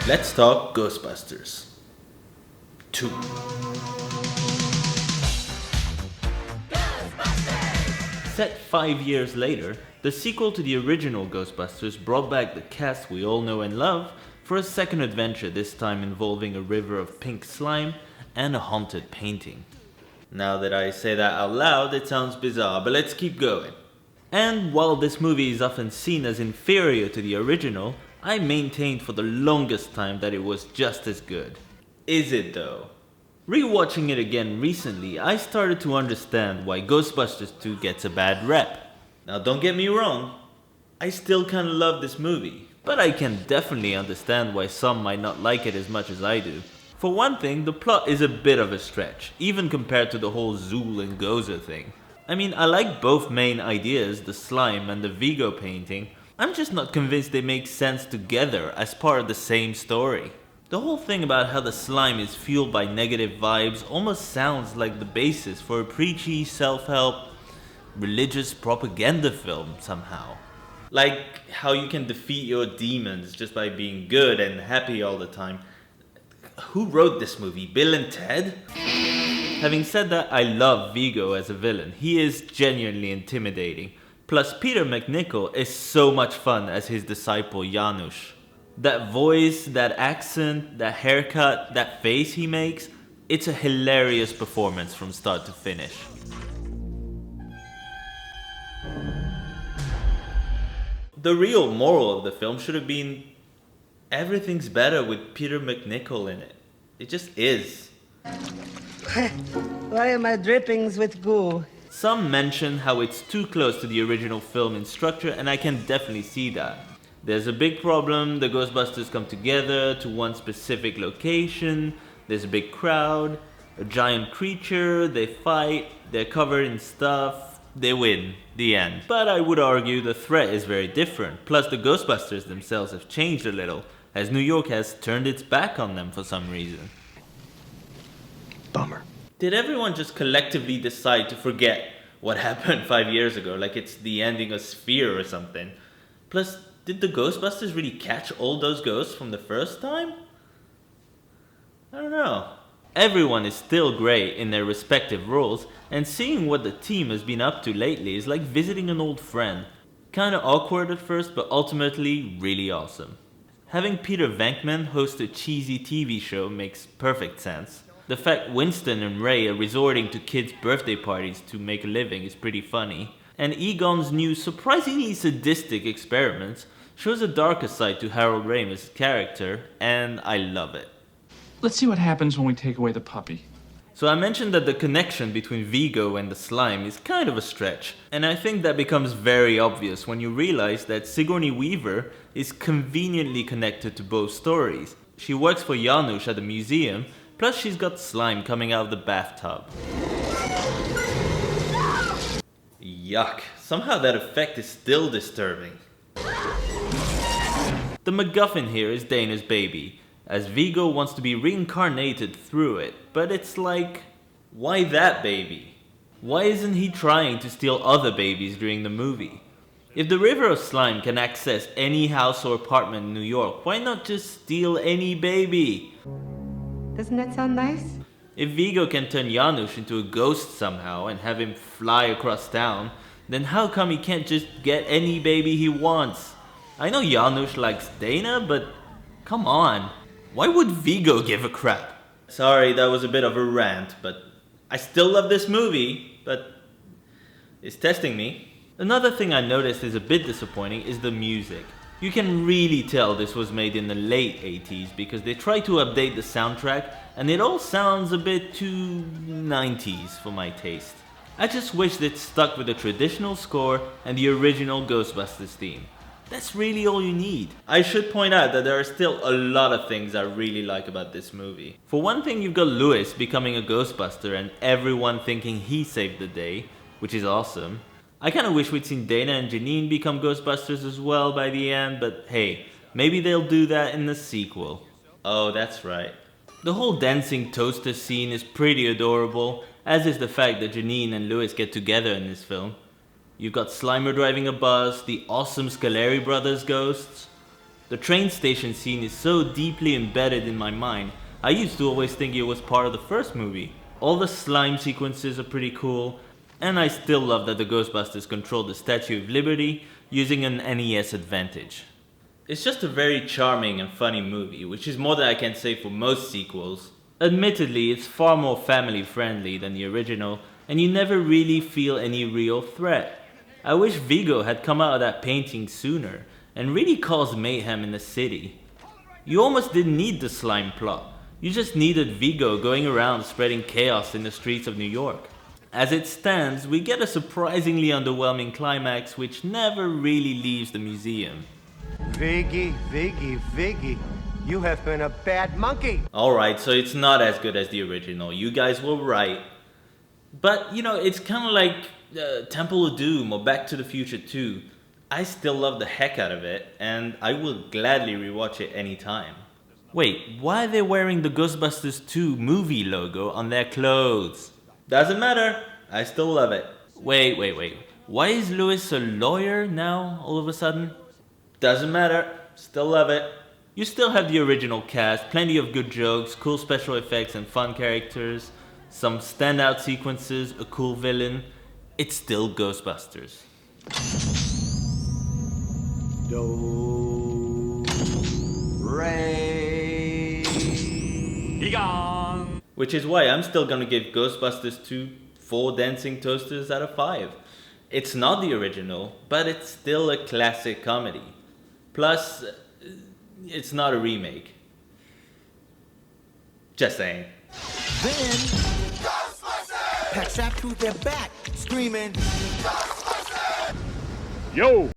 Let's talk Ghostbusters 2. Set 5 years later, the sequel to the original Ghostbusters brought back the cast we all know and love for a second adventure, this time involving a river of pink slime and a haunted painting. Now that I say that out loud, it sounds bizarre, but let's keep going. And while this movie is often seen as inferior to the original, I maintained for the longest time that it was just as good. Is it though? Rewatching it again recently, I started to understand why Ghostbusters 2 gets a bad rep. Now don't get me wrong, I still kinda love this movie, but I can definitely understand why some might not like it as much as I do. For one thing, the plot is a bit of a stretch, even compared to the whole Zool and Gozer thing. I mean, I like both main ideas, the slime and the Vigo painting. I'm just not convinced they make sense together as part of the same story. The whole thing about how the slime is fueled by negative vibes almost sounds like the basis for a preachy, self-help, religious propaganda film somehow. Like how you can defeat your demons just by being good and happy all the time. Who wrote this movie? Bill and Ted? Having said that, I love Vigo as a villain. He is genuinely intimidating. Plus, Peter MacNicol is so much fun as his disciple Janusz. That voice, that accent, that haircut, that face he makes, it's a hilarious performance from start to finish. The real moral of the film should have been everything's better with Peter MacNicol in it. It just is. Why are my drippings with goo? Some mention how it's too close to the original film in structure, and I can definitely see that. There's a big problem, the Ghostbusters come together to one specific location, there's a big crowd, a giant creature, they fight, they're covered in stuff, they win, the end. But I would argue the threat is very different, plus the Ghostbusters themselves have changed a little, as New York has turned its back on them for some reason. Bummer. Did everyone just collectively decide to forget what happened 5 years ago, like it's the ending of Sphere or something? Plus, did the Ghostbusters really catch all those ghosts from the first time? I don't know. Everyone is still great in their respective roles, and seeing what the team has been up to lately is like visiting an old friend. Kinda awkward at first, but ultimately really awesome. Having Peter Venkman host a cheesy TV show makes perfect sense. The fact Winston and Ray are resorting to kids' birthday parties to make a living is pretty funny. And Egon's new surprisingly sadistic experiments shows a darker side to Harold Ramis' character, and I love it. Let's see what happens when we take away the puppy. So I mentioned that the connection between Vigo and the slime is kind of a stretch, and I think that becomes very obvious when you realize that Sigourney Weaver is conveniently connected to both stories. She works for Janusz at the museum, plus she's got slime coming out of the bathtub. Yuck, somehow that effect is still disturbing. The MacGuffin here is Dana's baby, as Vigo wants to be reincarnated through it, but it's like, why that baby? Why isn't he trying to steal other babies during the movie? If the River of Slime can access any house or apartment in New York, why not just steal any baby? Doesn't that sound nice? If Vigo can turn Janusz into a ghost somehow and have him fly across town, then how come he can't just get any baby he wants? I know Janusz likes Dana, but come on. Why would Vigo give a crap? Sorry, that was a bit of a rant, but I still love this movie, but it's testing me. Another thing I noticed is a bit disappointing is the music. You can really tell this was made in the late 80s because they tried to update the soundtrack and it all sounds a bit too 90s for my taste. I just wish they'd stuck with the traditional score and the original Ghostbusters theme. That's really all you need. I should point out that there are still a lot of things I really like about this movie. For one thing, you've got Louis becoming a Ghostbuster and everyone thinking he saved the day, which is awesome. I kinda wish we'd seen Dana and Janine become Ghostbusters as well by the end, but hey, maybe they'll do that in the sequel. Oh, that's right. The whole dancing toaster scene is pretty adorable, as is the fact that Janine and Louis get together in this film. You've got Slimer driving a bus, the awesome Scaleri Brothers ghosts. The train station scene is so deeply embedded in my mind, I used to always think it was part of the first movie. All the slime sequences are pretty cool, and I still love that the Ghostbusters control the Statue of Liberty using an NES Advantage. It's just a very charming and funny movie, which is more than I can say for most sequels. Admittedly, it's far more family friendly than the original, and you never really feel any real threat. I wish Vigo had come out of that painting sooner, and really caused mayhem in the city. You almost didn't need the slime plot, you just needed Vigo going around spreading chaos in the streets of New York. As it stands, we get a surprisingly underwhelming climax which never really leaves the museum. Viggy, you have been a bad monkey. Alright, so it's not as good as the original, you guys were right. But, you know, it's kind of like Temple of Doom or Back to the Future 2. I still love the heck out of it, and I will gladly rewatch it anytime. Wait, why are they wearing the Ghostbusters 2 movie logo on their clothes? Doesn't matter, I still love it. Wait. Why is Lewis a lawyer now, all of a sudden? Doesn't matter, still love it. You still have the original cast, plenty of good jokes, cool special effects and fun characters, some standout sequences, a cool villain. It's still Ghostbusters. Do, re. Be gone. Which is why I'm still gonna give Ghostbusters 2 4 dancing toasters out of 5. It's not the original, but it's still a classic comedy. Plus, it's not a remake. Just saying. Then, Ghostbusters! Pack strapped to their back, screaming, Ghostbusters! Yo!